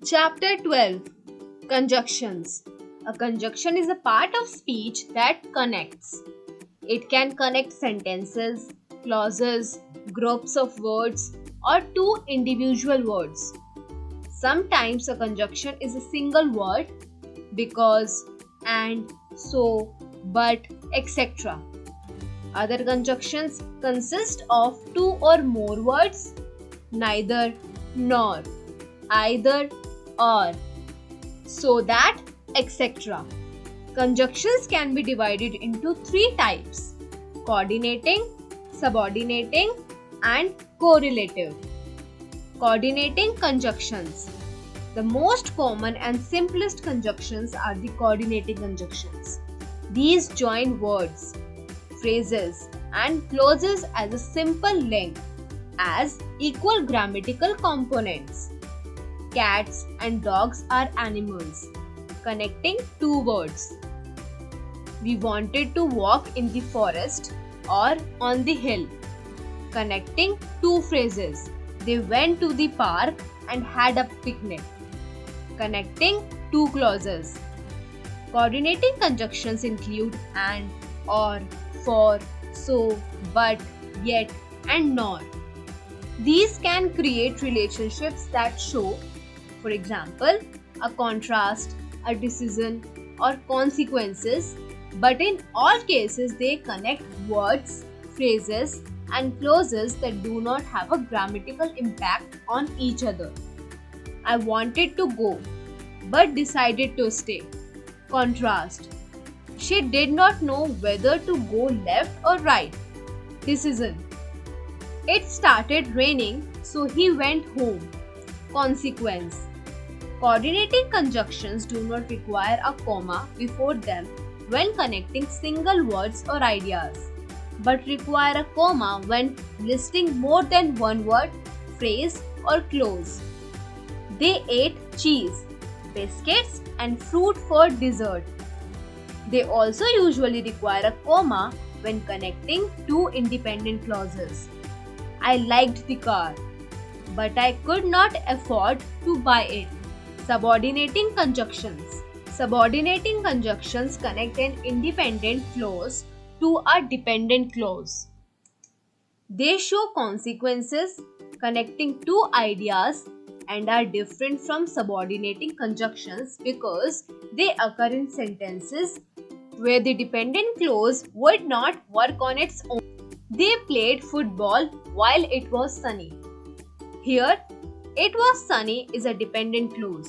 Chapter 12. Conjunctions. A conjunction is a part of speech that connects. It can connect sentences, clauses, groups of words, or two individual words. Sometimes a conjunction is a single word, because, and, so, but, etc. Other conjunctions consist of two or more words, neither, nor, either, or, so that, etc. Conjunctions can be divided into three types: coordinating, subordinating, and correlative. Coordinating conjunctions. The most common and simplest conjunctions are the coordinating conjunctions. These join words, phrases, and clauses as a simple link as equal grammatical components. Cats and dogs are animals, connecting two words. We wanted to walk in the forest or on the hill, connecting two phrases. They went to the park and had a picnic, connecting two clauses. Coordinating conjunctions include and, or, for, so, but, yet, and nor. These can create relationships that show, for example, a contrast, a decision, or consequences, but in all cases they connect words, phrases, and clauses that do not have a grammatical impact on each other. I wanted to go, but decided to stay. Contrast. She did not know whether to go left or right. Decision. It started raining, so he went home. Consequence. Coordinating conjunctions do not require a comma before them when connecting single words or ideas, but require a comma when listing more than one word, phrase, or clause. They ate cheese, biscuits, and fruit for dessert. They also usually require a comma when connecting two independent clauses. I liked the car, but I could not afford to buy it. Subordinating conjunctions. Subordinating conjunctions connect an independent clause to a dependent clause. They show consequences, connecting two ideas, and are different from subordinating conjunctions because they occur in sentences where the dependent clause would not work on its own. They played football while it was sunny. Here, it was sunny is a dependent clause.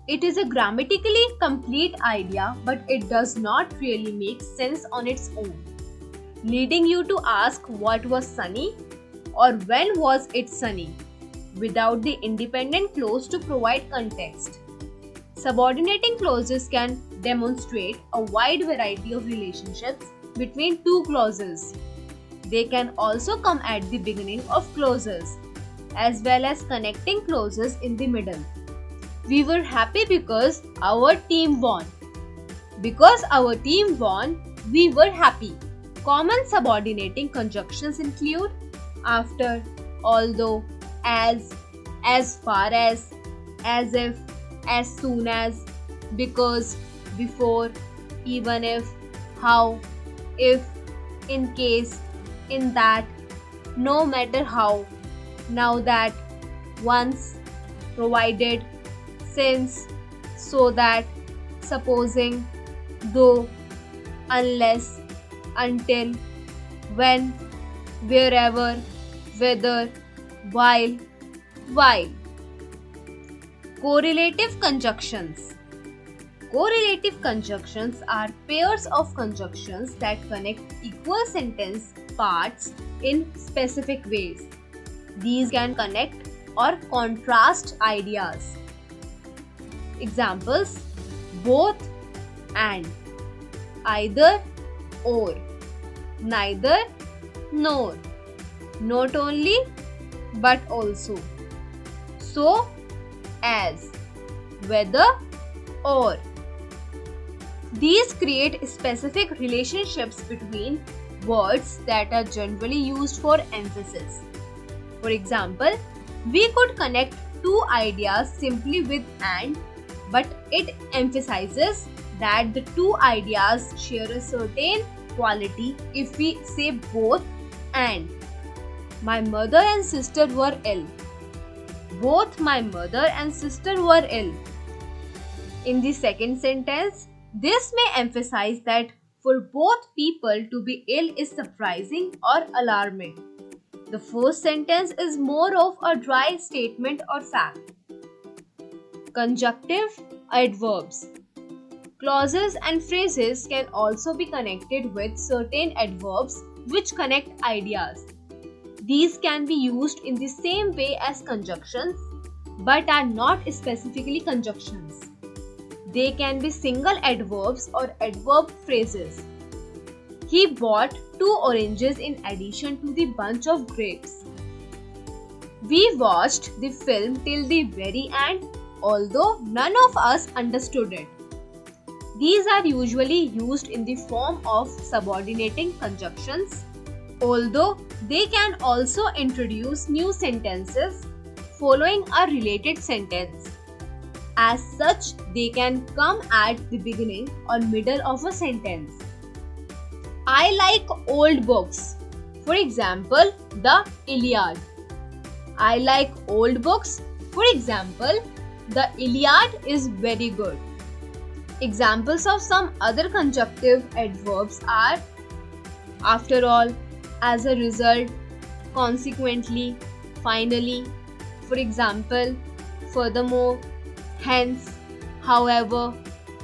It is a grammatically complete idea, but it does not really make sense on its own, leading you to ask what was sunny or when was it sunny, without the independent clause to provide context. Subordinating clauses can demonstrate a wide variety of relationships between two clauses. They can also come at the beginning of clauses, as well as connecting clauses in the middle. We were happy because our team won. Because our team won, we were happy. Common subordinating conjunctions include after, although, as far as if, as soon as, because, before, even if, how, if, in case, in that, no matter how, now that, once, provided, since, so that, supposing, though, unless, until, when, wherever, whether, while. Correlative conjunctions. Correlative conjunctions are pairs of conjunctions that connect equal sentence parts in specific ways. These can connect or contrast ideas. Examples: both and, either or, neither nor, not only but also, so as, whether or. These create specific relationships between words that are generally used for emphasis. For example, we could connect two ideas simply with and, but it emphasizes that the two ideas share a certain quality if we say both and. My mother and sister were ill. Both my mother and sister were ill. In the second sentence, this may emphasize that for both people to be ill is surprising or alarming. The first sentence is more of a dry statement or fact. Conjunctive adverbs. Clauses and phrases can also be connected with certain adverbs which connect ideas. These can be used in the same way as conjunctions, but are not specifically conjunctions. They can be single adverbs or adverb phrases. He bought 2 oranges in addition to the bunch of grapes. We watched the film till the very end, although none of us understood it. These are usually used in the form of subordinating conjunctions, although they can also introduce new sentences following a related sentence. As such, they can come at the beginning or middle of a sentence. I like old books. For example, the Iliad. I like old books. For example, the Iliad is very good. Examples of some other conjunctive adverbs are after all, as a result, consequently, finally. For example, furthermore, hence, however,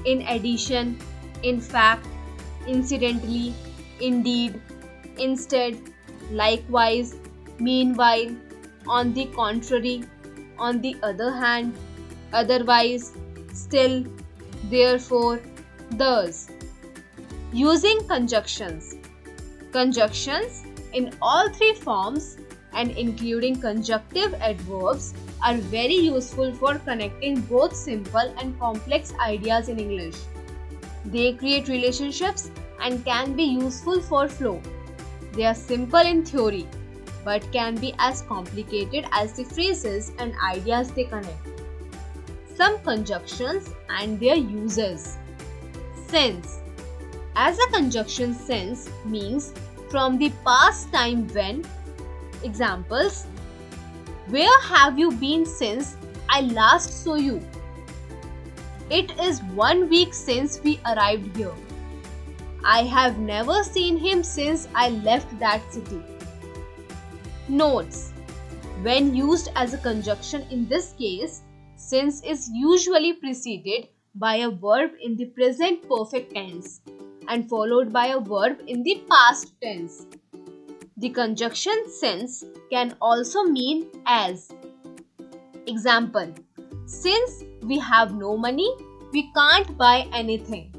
in addition, in fact, incidentally, indeed, instead, likewise, meanwhile, on the contrary, on the other hand, otherwise, still, therefore, thus. Using conjunctions. Conjunctions in all three forms and including conjunctive adverbs are very useful for connecting both simple and complex ideas in English. They create relationships and can be useful for flow. They are simple in theory but can be as complicated as the phrases and ideas they connect. Some conjunctions and their uses. Since. As a conjunction, since means from the past time when. Examples: where have you been since I last saw you? It is 1 week since we arrived here. I have never seen him since I left that city. Notes. When used as a conjunction in this case, since is usually preceded by a verb in the present perfect tense and followed by a verb in the past tense. The conjunction since can also mean as. Example: since we have no money, we can't buy anything.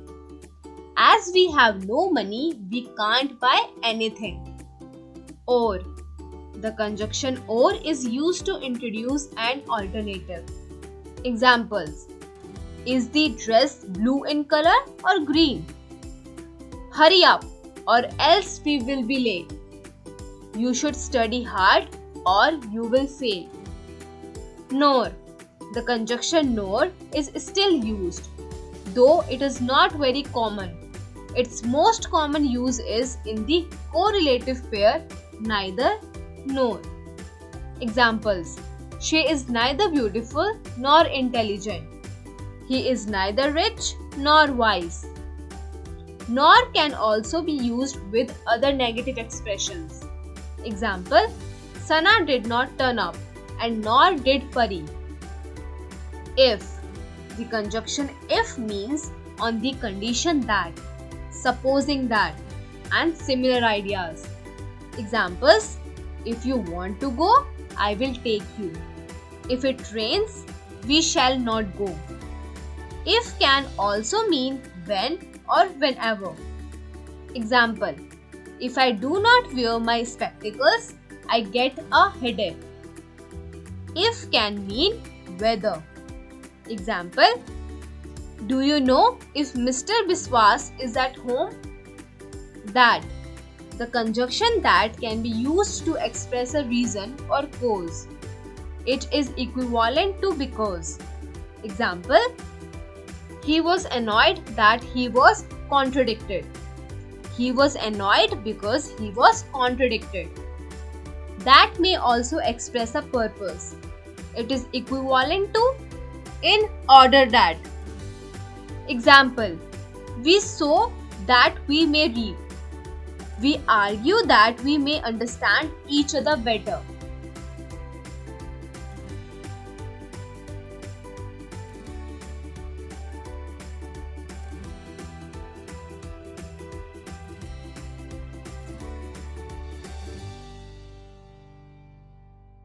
As we have no money, we can't buy anything. Or. The conjunction or is used to introduce an alternative. Examples: is the dress blue in color or green? Hurry up or else we will be late. You should study hard or you will fail. Nor. The conjunction nor is still used, though it is not very common. Its most common use is in the correlative pair neither nor. Examples: she is neither beautiful nor intelligent. He is neither rich nor wise. Nor can also be used with other negative expressions. Example: Sana did not turn up and nor did Pari. If. The conjunction if means on the condition that, supposing that, and similar ideas. Examples: if you want to go, I will take you. If it rains, we shall not go. If can also mean when or whenever. Example: if I do not wear my spectacles, I get a headache. If can mean whether. Example: do you know if Mr. Biswas is at home? That. The conjunction that can be used to express a reason or cause. It is equivalent to because. Example, he was annoyed that he was contradicted. He was annoyed because he was contradicted. That may also express a purpose. It is equivalent to in order that. Example, we sow that we may reap. We argue that we may understand each other better.